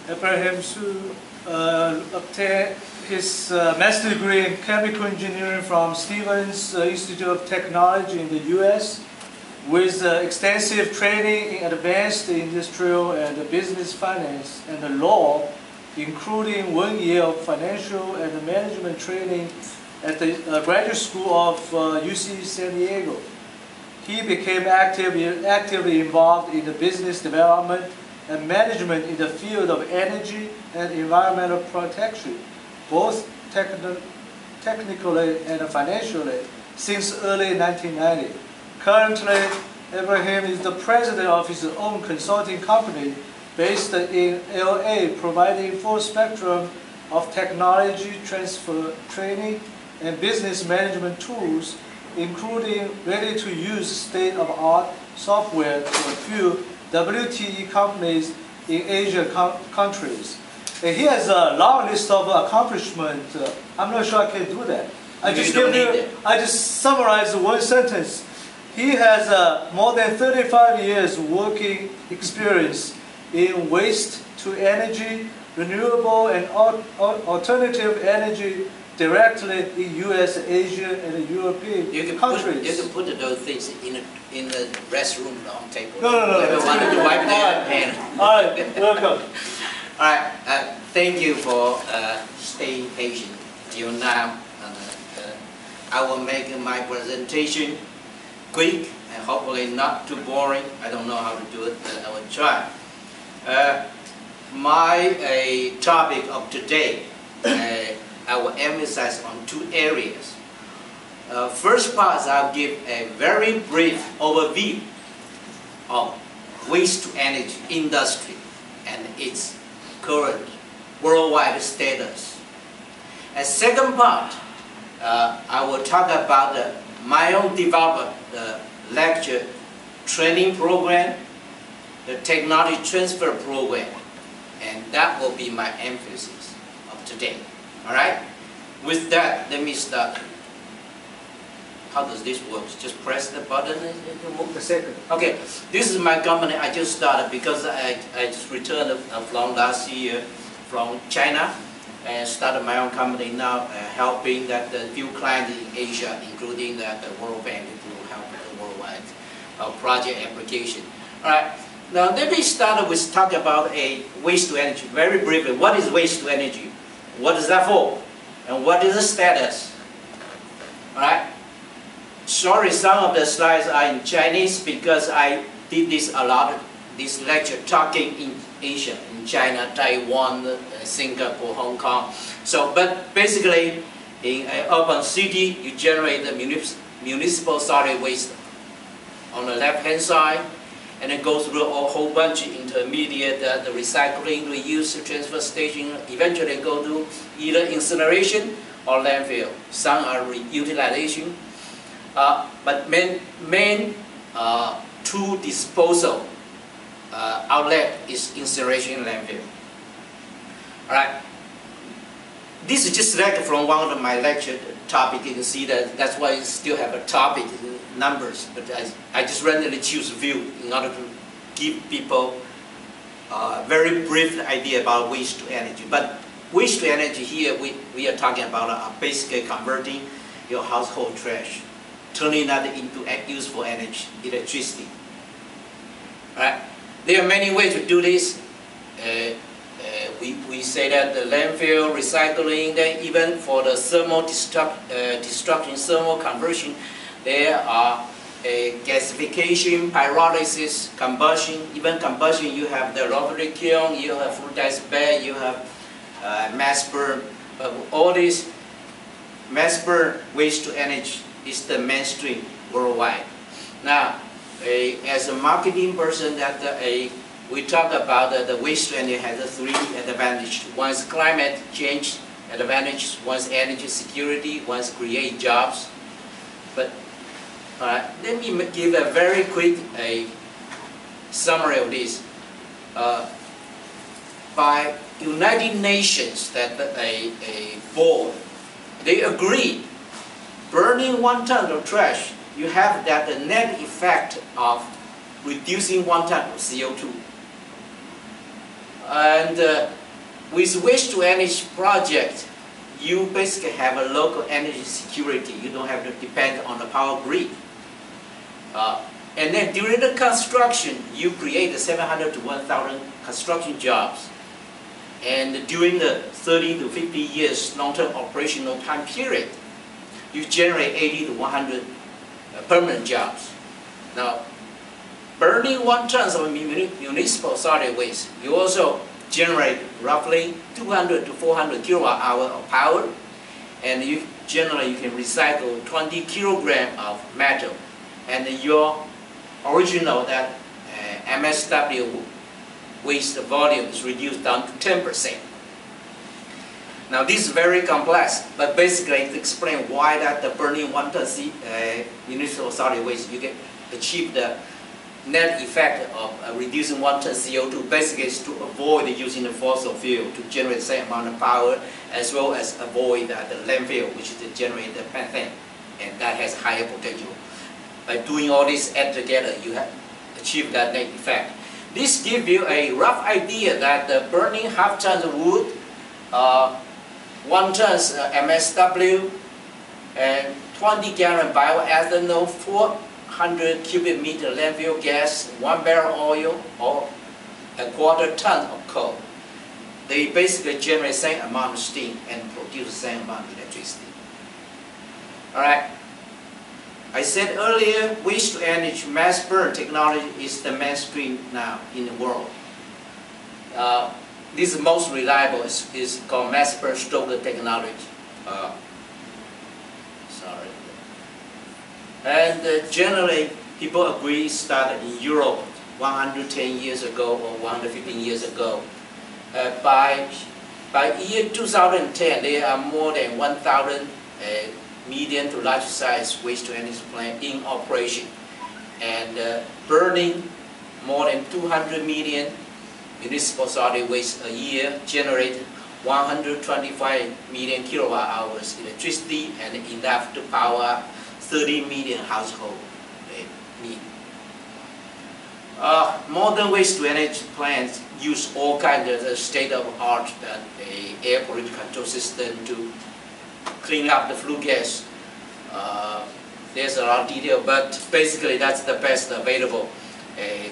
Abe Shu obtained his master's degree in chemical engineering from Stevens Institute of Technology in the U.S. with extensive training in advanced industrial and business finance and law, including 1 year of financial and management training at the graduate school of UC San Diego. He became actively involved in the business development and management in the field of energy and environmental protection, both technically and financially, since early 1990. Currently, Abraham is the president of his own consulting company based in LA, providing full spectrum of technology transfer training and business management tools, including ready-to-use state-of-the-art software to a few WtE companies in Asian countries. And he has a long list of accomplishments. I'm not sure I can do that. I just summarize one sentence. He has more than 35 years working experience in waste to energy, renewable and alternative energy directly in U.S., Asian, and European countries. You can put those things in the restroom on table. No. Everyone to wipe their hand. All right, welcome. All right, thank you for staying patient till now. I will make my presentation quick and hopefully not too boring. I don't know how to do it, but I will try. My topic of today, I will emphasize on two areas. First part, I'll give a very brief overview of waste-to-energy industry and its current worldwide status. And second part, I will talk about my own developed lecture training program, the technology transfer program, and that will be my emphasis of today. All right? With that, let me start. How does this work? Just press the button and move the second. Okay, this is my company. I just started because I just returned from last year from China and started my own company now, helping that the few clients in Asia, including the World Bank, to help the worldwide project application. All right. Now let me start with talk about a waste to energy very briefly. What is waste to energy? What is that for? And what is the status? All right. Sorry, some of the slides are in Chinese because I did this a lot. This lecture talking in Asia, in China, Taiwan, Singapore, Hong Kong. So, but basically, in an urban city, you generate the municipal solid waste on the left-hand side, and it goes through a whole bunch of intermediate, the recycling, reuse, transfer station, eventually go to either incineration or landfill. Some are reutilization, but main two disposal outlet is incineration and landfill. All right. This is just selected from one of my lecture topic. You can see that that's why I still have a topic numbers, but I just randomly choose a few in order to give people a very brief idea about waste to energy. But waste to energy here, we are talking about basically converting your household trash, turning that into useful energy, electricity. All right. There are many ways to do this. We say that the landfill, recycling, then even for the thermal destruction, thermal conversion, there are gasification, pyrolysis, combustion. Even combustion, you have the rotary kiln, you have fluidized bed, you have mass burn. But all this mass burn waste to energy is the mainstream worldwide. Now, as a marketing person, we talk about the waste to energy has three advantages. One is climate change advantage, one is energy security, one is create jobs. But let me give a very quick summary of this. By United Nations, that a board, they agreed burning 1 ton of trash, you have that the net effect of reducing 1 ton of CO2. And with waste-to-energy project, you basically have a local energy security. You don't have to depend on the power grid. And then during the construction, you create 700 to 1,000 construction jobs. And during the 30 to 50 years long-term operational time period, you generate 80 to 100 permanent jobs. Now, burning 1 ton of municipal solid waste, you also generate roughly 200 to 400 kilowatt hour of power, and you can recycle 20 kilogram of metal, and your original MSW waste volume is reduced down to 10%. Now this is very complex, but basically to explain why that the burning 1 ton municipal solid waste, you can achieve the net effect of reducing 1 ton CO2 basically is to avoid using the fossil fuel to generate the same amount of power, as well as avoid the landfill, which is to generate the methane, and that has higher potential. By doing all this add together, you have achieved that net effect. This gives you a rough idea that the burning half tons of wood, 1 ton MSW, and 20 gallon bioethanol, 400 cubic meter landfill gas, 1 barrel oil, or a quarter ton of coal. They basically generate the same amount of steam and produce the same amount of electricity. Alright. I said earlier, waste-to-energy mass burn technology is the mainstream now in the world. This is most reliable. Is called mass burn stoker technology. And generally, people agree it started in Europe 110 years ago or 115 years ago. By year 2010, there are more than 1,000 medium to large size waste-to-energy plant in operation, and burning more than 200 million municipal solid waste a year, generated 125 million kilowatt hours electricity, and enough to power 30 million households need. Modern waste-to-energy plants use all kinds of state-of-the-art air pollution control system to clean up the flue gas. There's a lot of detail, but basically that's the best available.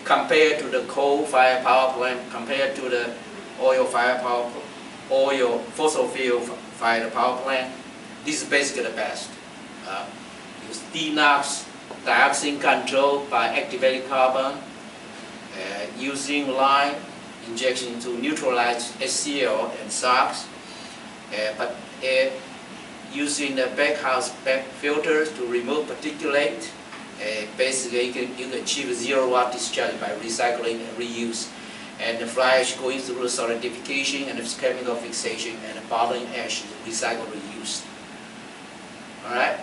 Compared to the coal-fired power plant, compared to the fossil fuel-fired power plant, this is basically the best. Use DNOx, dioxin control by activated carbon, using line injection to neutralize HCl and SOx, but using the backhouse back filters to remove particulate. Basically, you can achieve 0-watt discharge by recycling and reuse. And the fly ash going through the solidification and the chemical fixation, and the bottling ash is recycled and reused. Alright,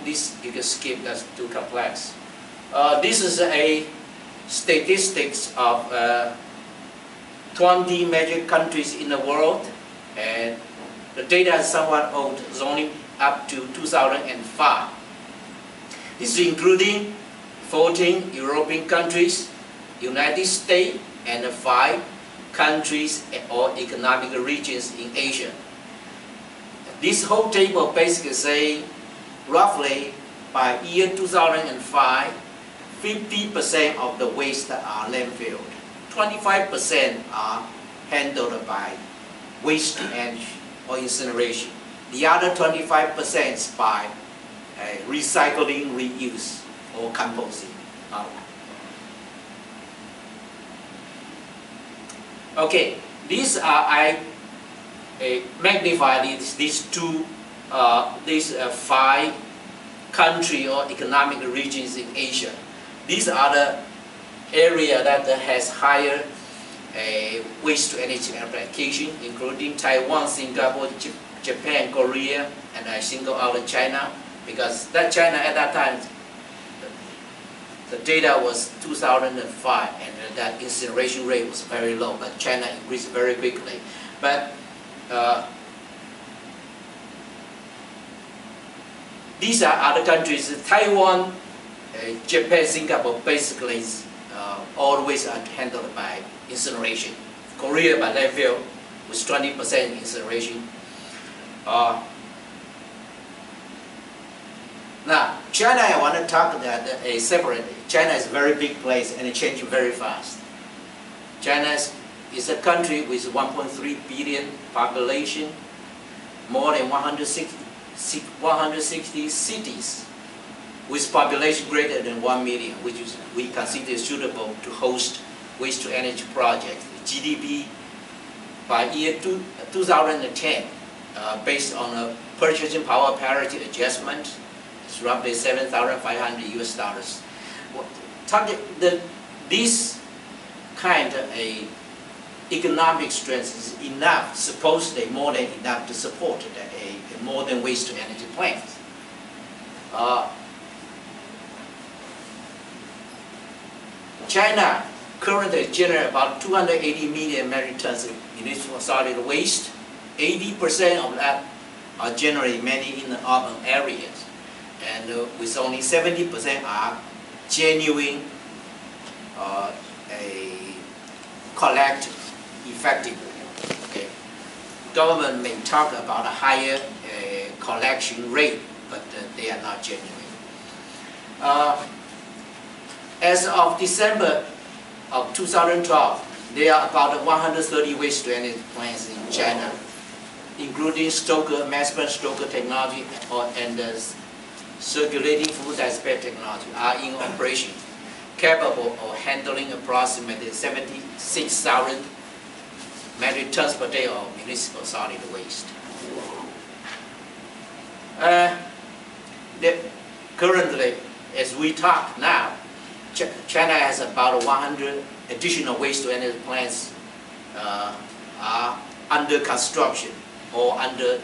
this you can skip, that's too complex. This is a statistics of 20 major countries in the world, and the data is somewhat old, it's only up to 2005. This is including 14 European countries, United States, and 5 countries or economic regions in Asia. This whole table basically say roughly by year 2005, 50% of the waste are landfilled, 25% are handled by waste and or incineration. The other 25% is by recycling, reuse, or composting. Okay, these are I magnify these 5 country or economic regions in Asia. These are the area that has higher waste-to-energy application, including Taiwan, Singapore, Japan, Korea, and I single out China, because that China at that time, the data was 2005, and that incineration rate was very low, but China increased very quickly. But these are other countries. Taiwan, Japan, Singapore, basically all the waste are handled by incineration. Korea by landfill with 20% incineration. Now, China, I want to talk about separately. China is a very big place and it changes very fast. China is a country with 1.3 billion population, more than 160 cities with population greater than 1 million, which we consider suitable to host waste-to-energy projects. GDP by year 2010, based on a purchasing power parity adjustment, it's roughly $7,500. This kind of economic strength is enough, supposedly more than enough to support a modern waste-to-energy plant. China currently generates about 280 million metric tons of municipal solid waste. 80% of that are generated mainly in the urban areas, and with only 70% are genuine collected effectively. Okay. Government may talk about a higher collection rate, but they are not genuine. As of December of 2012, there are about 130 waste-to-energy plants in China, including mass Stoker technology and circulating fuel display technology are in operation, capable of handling approximately 76,000 metric tons per day of municipal solid waste. Currently, as we talk now, China has about 100 additional waste-to-energy plants are under construction or under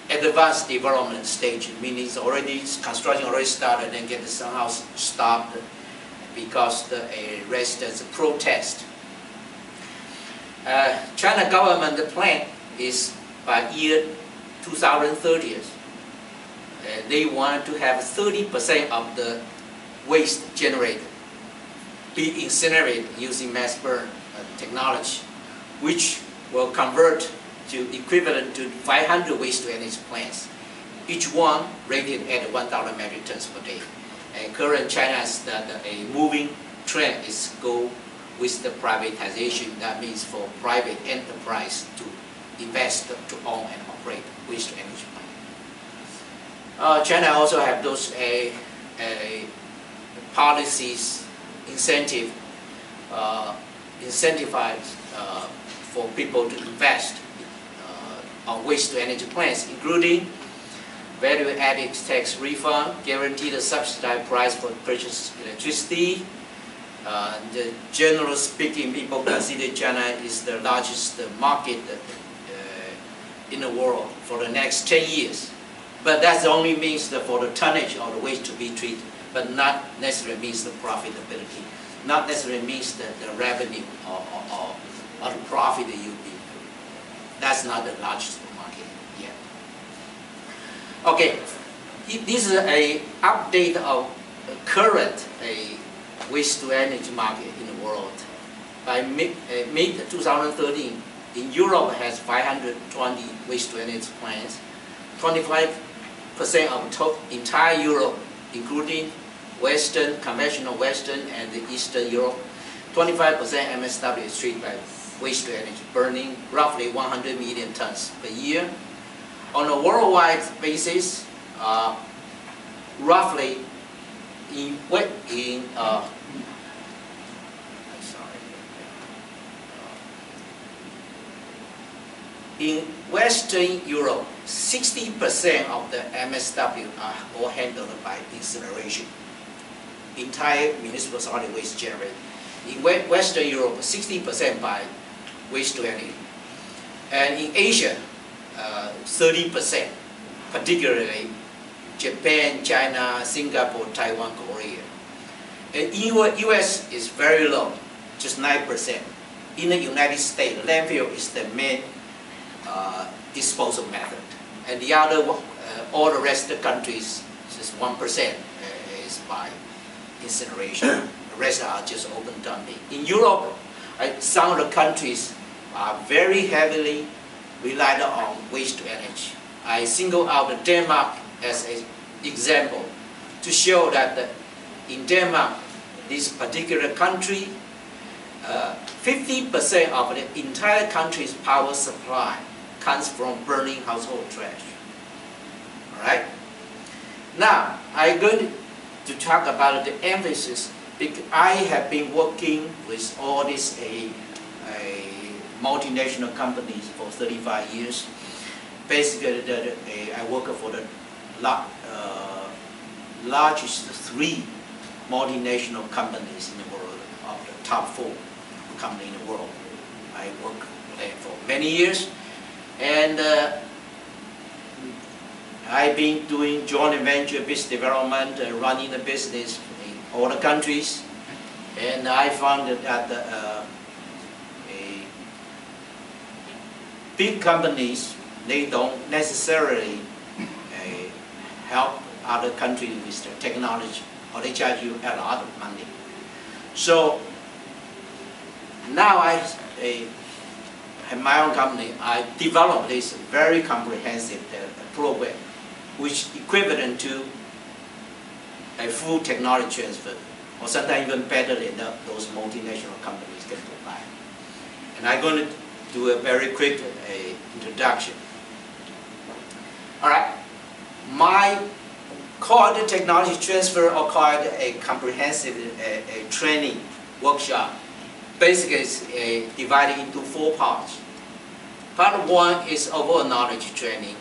advanced development stage, meaning construction already started and get somehow stopped because the residents protest. China government plan is by year 2030, they want to have 30% of the waste generated be incinerated using mass burn technology, which will convert to equivalent to 500 waste-to-energy plants, each one rated at 1,000 metric tons per day. And current China's a moving trend is go with the privatization. That means for private enterprise to invest to own and operate waste-to-energy plants. China also have those policies incentivize for people to invest on waste-to-energy plants, including value-added tax refund, guaranteed subsidized price for purchased electricity. Generally speaking, people consider China is the largest market in the world for the next 10 years. But that only means that for the tonnage of the waste to be treated, but not necessarily means the profitability, not necessarily means the revenue or the profit that you'll be. That's not the largest market yet. Okay, this is an update of current waste-to-energy market in the world. By mid-2013, in Europe has 520 waste-to-energy plants. 25% of entire Europe, including Western, conventional Western and the Eastern Europe, 25% MSW is treated by waste-to-energy, burning roughly 100 million tons per year. On a worldwide basis, roughly in Western Europe, 60% of the MSW are all handled by incineration. Entire municipal solid waste generated. In Western Europe, 60% by waste-to-energy. And in Asia, 30%, particularly Japan, China, Singapore, Taiwan, Korea. And in US is very low, just 9%. In the United States, landfill is the main disposal method. And the other, all the rest of the countries, just 1% is by incineration. The rest are just open dumping. In Europe, some of the countries are very heavily relied on waste to energy. I single out Denmark as an example to show that in Denmark, this particular country, 50% of the entire country's power supply comes from burning household trash. All right? Now, I'm going to talk about the emphasis, because I have been working with all these multinational companies for 35 years. Basically, I work for the largest 3 multinational companies in the world, of the top 4 companies in the world. I worked there for many years, and I've been doing joint venture business development, running the business in all the countries, and I found that big companies, they don't necessarily help other countries with their technology, or they charge you a lot of money. So now I have my own company. I developed this very comprehensive program, which is equivalent to a full technology transfer, or sometimes even better than those multinational companies can provide. And I'm going to do a very quick introduction. All right, my called the technology transfer, or called a comprehensive training workshop. Basically, it's divided into 4 parts. Part 1 is overall knowledge training,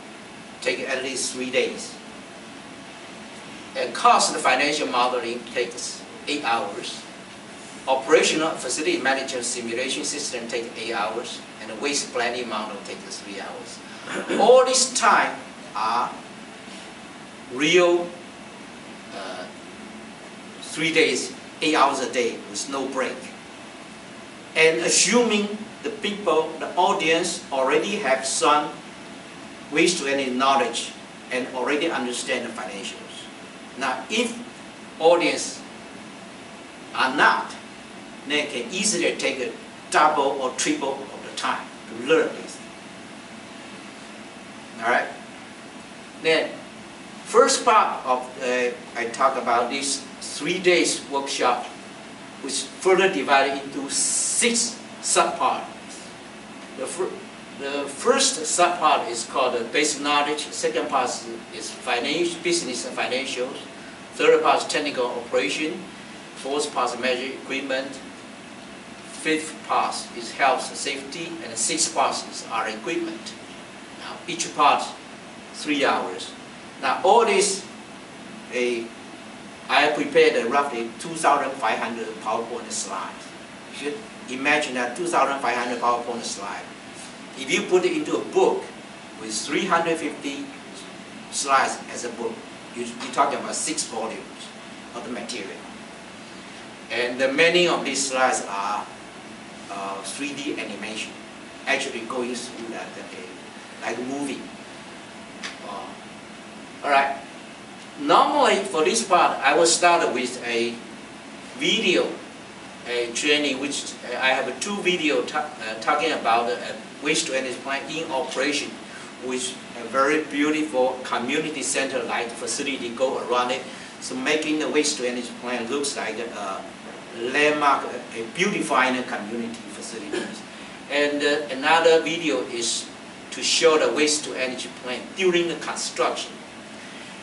take at least 3 days. And cost and financial modeling takes 8 hours. Operational facility management simulation system takes 8 hours, and the waste planning model takes 3 hours. All this time are real 3 days, 8 hours a day with no break. And assuming the people, the audience already have some waste to energy knowledge and already understand the financials. Now, if audience are not, they can easily take a double or triple of the time to learn this. All right. Then, first part of I talk about this 3 days workshop, which further divided into 6 subparts. The first subpart is called basic knowledge. Second part is business and financials. Third part is technical operation. Fourth part is measure equipment. Fifth part is health and safety, and the 6th part is our equipment. Now, each part 3 hours. Now, all this, I prepared roughly 2,500 PowerPoint slides. You should imagine that 2,500 PowerPoint slides. If you put it into a book with 350 slides as a book, you're talking about 6 volumes of the material. And many of these slides are 3D animation, actually going through that like a movie. All right. Normally, for this part, I will start with a video training, which I have 2 videos talking about waste to energy plant in operation, which a very beautiful community center-like facility go around it. So making the waste to energy plant looks like a landmark, a beautifying community facilities. And another video is to show the waste to energy plant during the construction.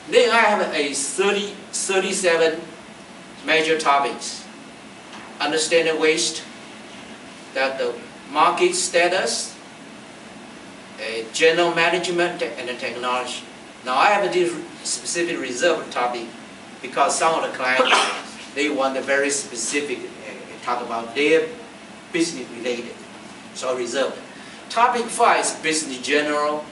Then I have 37 major topics. Understand the waste, that the market status, general management, and the technology. Now I have this specific reserved topic because some of the clients, they want a very specific talk about their business related. So reserved. Topic 5 is business general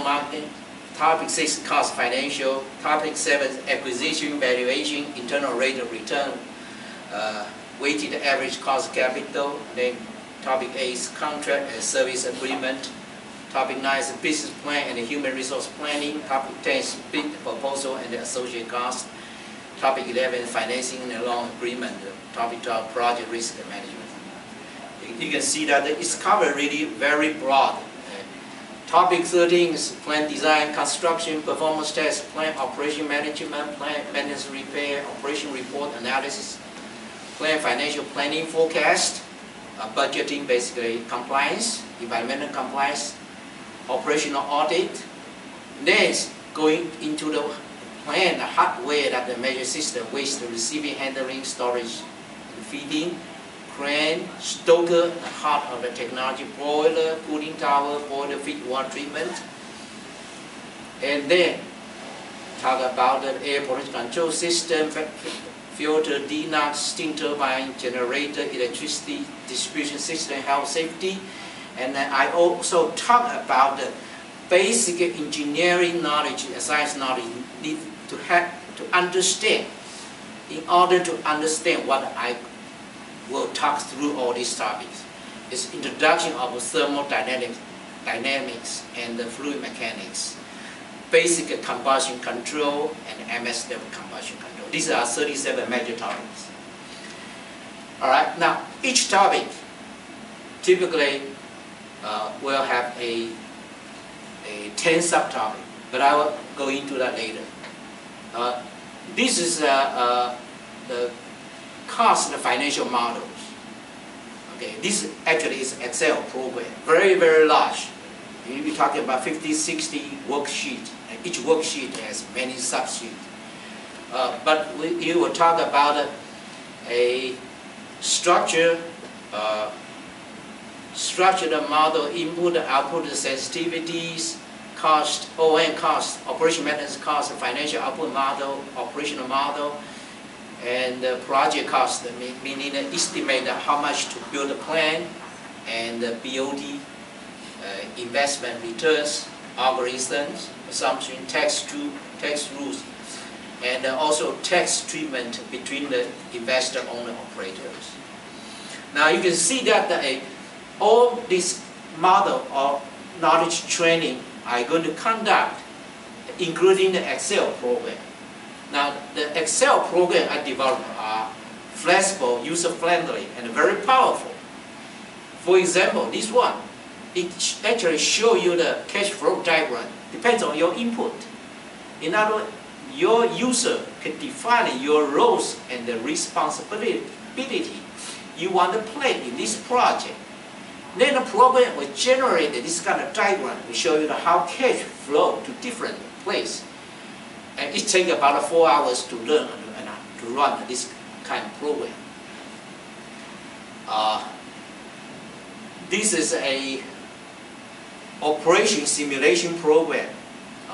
marketing. Topic 6 cost financial. Topic 7 acquisition valuation, internal rate of return, weighted average cost capital. Then topic 8 is contract and service agreement. Topic 9 is business plan and human resource planning. Topic 10 is bid proposal and the associated cost. Topic 11, financing and loan agreement. Topic 12, project risk management. You can see that it's covered really very broad. Topic 13 is plan design, construction, performance test, plan operation management, plan maintenance repair, operation report analysis, plan financial planning forecast, budgeting basically compliance, environmental compliance, operational audit. Then going into the plan, the hardware that the measure system, waste receiving, handling, storage, feeding, crane, stoker, the heart of the technology, boiler, cooling tower, boiler feed water treatment. And then talk about the air pollution control system, filter, DNOx, steam turbine, generator, electricity distribution system, health safety. And then I also talk about the basic engineering knowledge, science knowledge you need to have to understand. In order to understand what I will talk through all these topics, is introduction of thermodynamics and the fluid mechanics, basic combustion control, and MSW combustion control. These are 37 major topics. All right. Now each topic typically will have a 10 subtopic, but I will go into that later. This is the cost and financial models. Okay, this actually is Excel program, very, very large. You'll be talking about 50, 60 worksheets, and each worksheet has many subsheets. But you will talk about a structure, structured model, input, output, sensitivities, cost, OM cost, operation maintenance cost, financial output model, operational model, and project cost, meaning estimate how much to build a plant, and BOD, investment returns, algorithms, assumption, tax rules, and also tax treatment between the investor, owner, operators. Now you can see that all this model or knowledge training I'm going to conduct, including the Excel program. Now, the Excel program I developed are flexible, user-friendly, and very powerful. For example, this one, it actually shows you the cash flow diagram. Depends on your input. In other words, your user can define your roles and the responsibility you want to play in this project. Then the program will generate this kind of diagram to show you how cash flow to different places. And it takes about 4 hours to learn and to run this kind of program. This is a operation simulation program.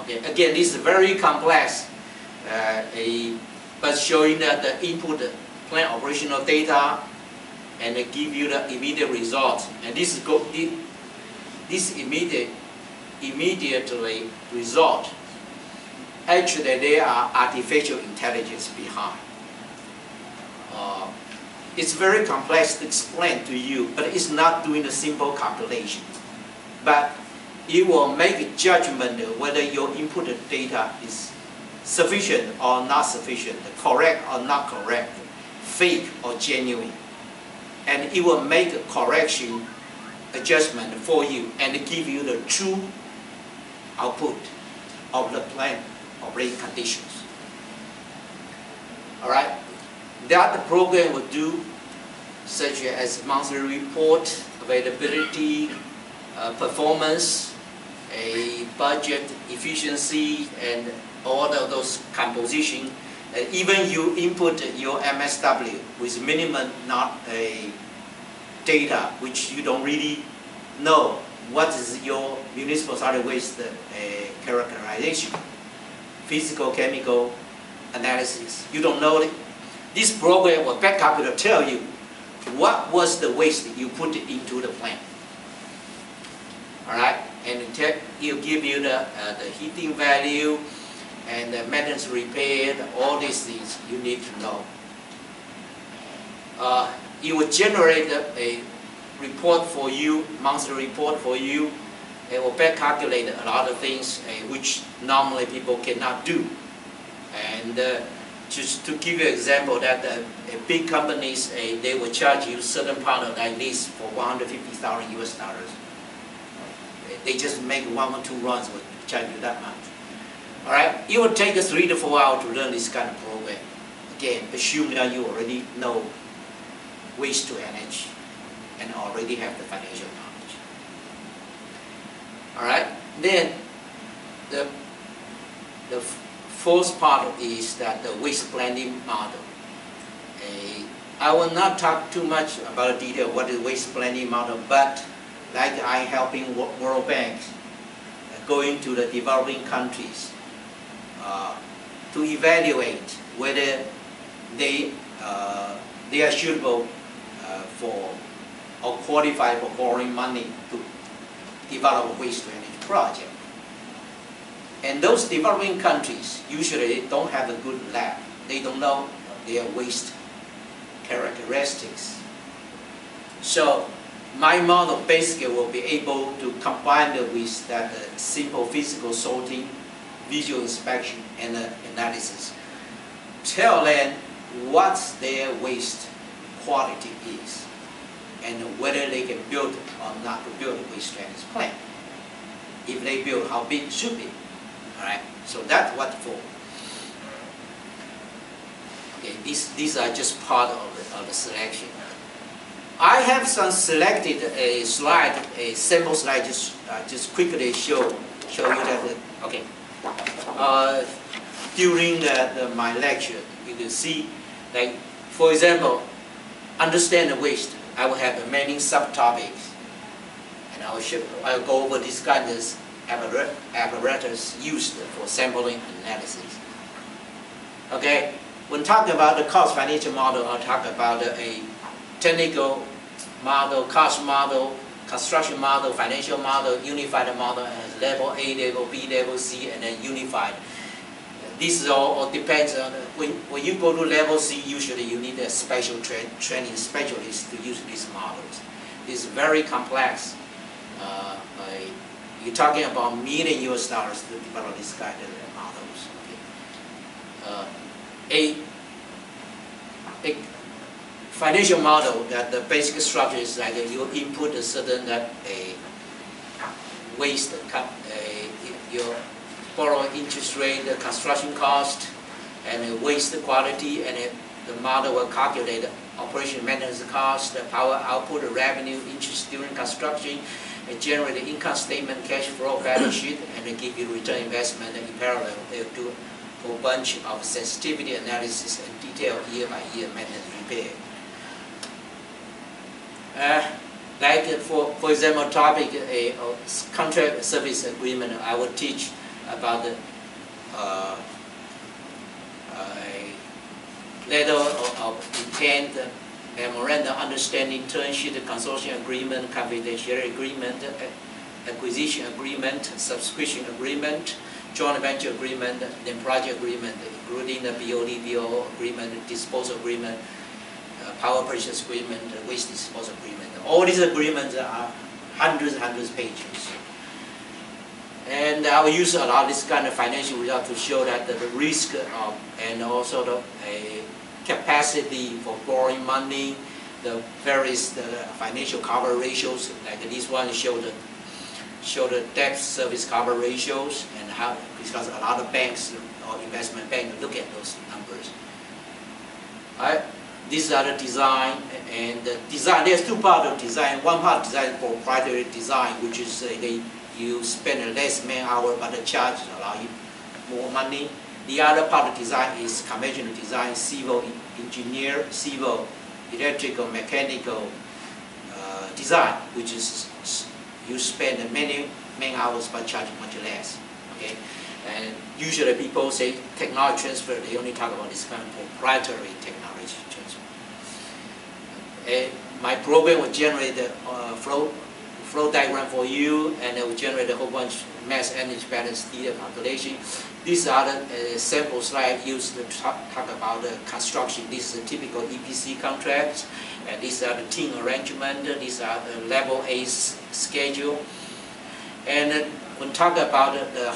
Okay, again, this is very complex, but showing that the input plant operational data and they give you the immediate results. And this immediately result. Actually, there are artificial intelligence behind. It's very complex to explain to you, but it's not doing a simple calculation. But it will make a judgment whether your input data is sufficient or not sufficient, correct or not correct, fake or genuine. And it will make a correction adjustment for you and give you the true output of the plant operating conditions. All right, that the program will do, such as monthly report, availability, performance, a budget, efficiency, and all of those composition. Even you input your MSW with minimum not a data, which you don't really know what is your municipal solid waste characterization, physical, chemical analysis. You don't know it. This program will back up to tell you what was the waste you put into the plant. All right, and it will give you the heating value and the maintenance repair, all these things you need to know. It will generate a report for you, monthly report for you. It will back calculate a lot of things which normally people cannot do. And just to give you an example that big companies, they will charge you certain product like this for 150,000 US dollars. They just make 1 or 2 runs will charge you that much. All right, it will take us 3 to 4 hours to learn this kind of program. Again, assume that you already know waste to energy and already have the financial knowledge. All right, then the fourth part is that the waste planning model. I will not talk too much about the detail what is waste planning model, but like I helping World Bank going to the developing countries to evaluate whether they are suitable for or qualified for borrowing money to develop a waste to energy project. And those developing countries usually don't have a good lab. They don't know their waste characteristics. So my model basically will be able to combine it with that simple physical sorting, visual inspection, and analysis. Tell them what their waste quality is and whether they can build or not to build a waste energy plant. If they build, how big it should be. All right, so that's what for. Okay, these are just part of the selection. I have some selected a slide, a sample slide, just quickly show you that. Okay, during my lecture, you can see, like for example, understand the waste. I will have many subtopics, and I'll go over this kind of apparatus used for sampling analysis. Okay, when talking about the cost financial model, I'll talk about a technical model, cost model, construction model, financial model, unified model, and level A, level B, level C, and then unified. This is all depends on when you go to level C. Usually, you need a special training specialist to use these models. It's very complex. You're talking about million US dollars to develop this kind of models. Okay. A financial model that the basic structure is like you input a certain waste, your borrowing interest rate, the construction cost, and waste quality, and the model will calculate the operation maintenance cost, the power output, the revenue, interest during construction, and generate the income statement, cash flow, balance sheet, and then give you return investment. And in parallel, they'll do a whole bunch of sensitivity analysis and detailed year-by-year maintenance repair. Like for example, topic a contract service agreement, I will teach about the letter of intent, memorandum understanding, term sheet, consortium agreement, confidentiality agreement, acquisition agreement, subscription agreement, joint venture agreement, then project agreement, including the BOD, BO agreement, disposal agreement, power purchase agreement, waste disposal agreement. All these agreements are hundreds of pages. And I will use a lot of this kind of financial result to show that the risk of, and also the capacity for borrowing money, the various financial cover ratios, like this one show the debt service cover ratios, and how, because a lot of banks or investment banks look at those numbers. Alright, these are the design, and the design, there's two parts of design. One part design for proprietary design, which is you spend less man hour, but the charge allow you more money. The other part of design is conventional design, civil engineer, civil, electrical, mechanical design, which is you spend many man hours but charge much less. Okay, and usually people say technology transfer. They only talk about this kind of proprietary technology transfer. My program will generate the flow diagram for you, and it will generate a whole bunch of mass energy balance data calculation. These are the sample slides used to talk about the construction. This is a typical EPC contract, and these are the team arrangement. These are the level A schedule. And when talk about the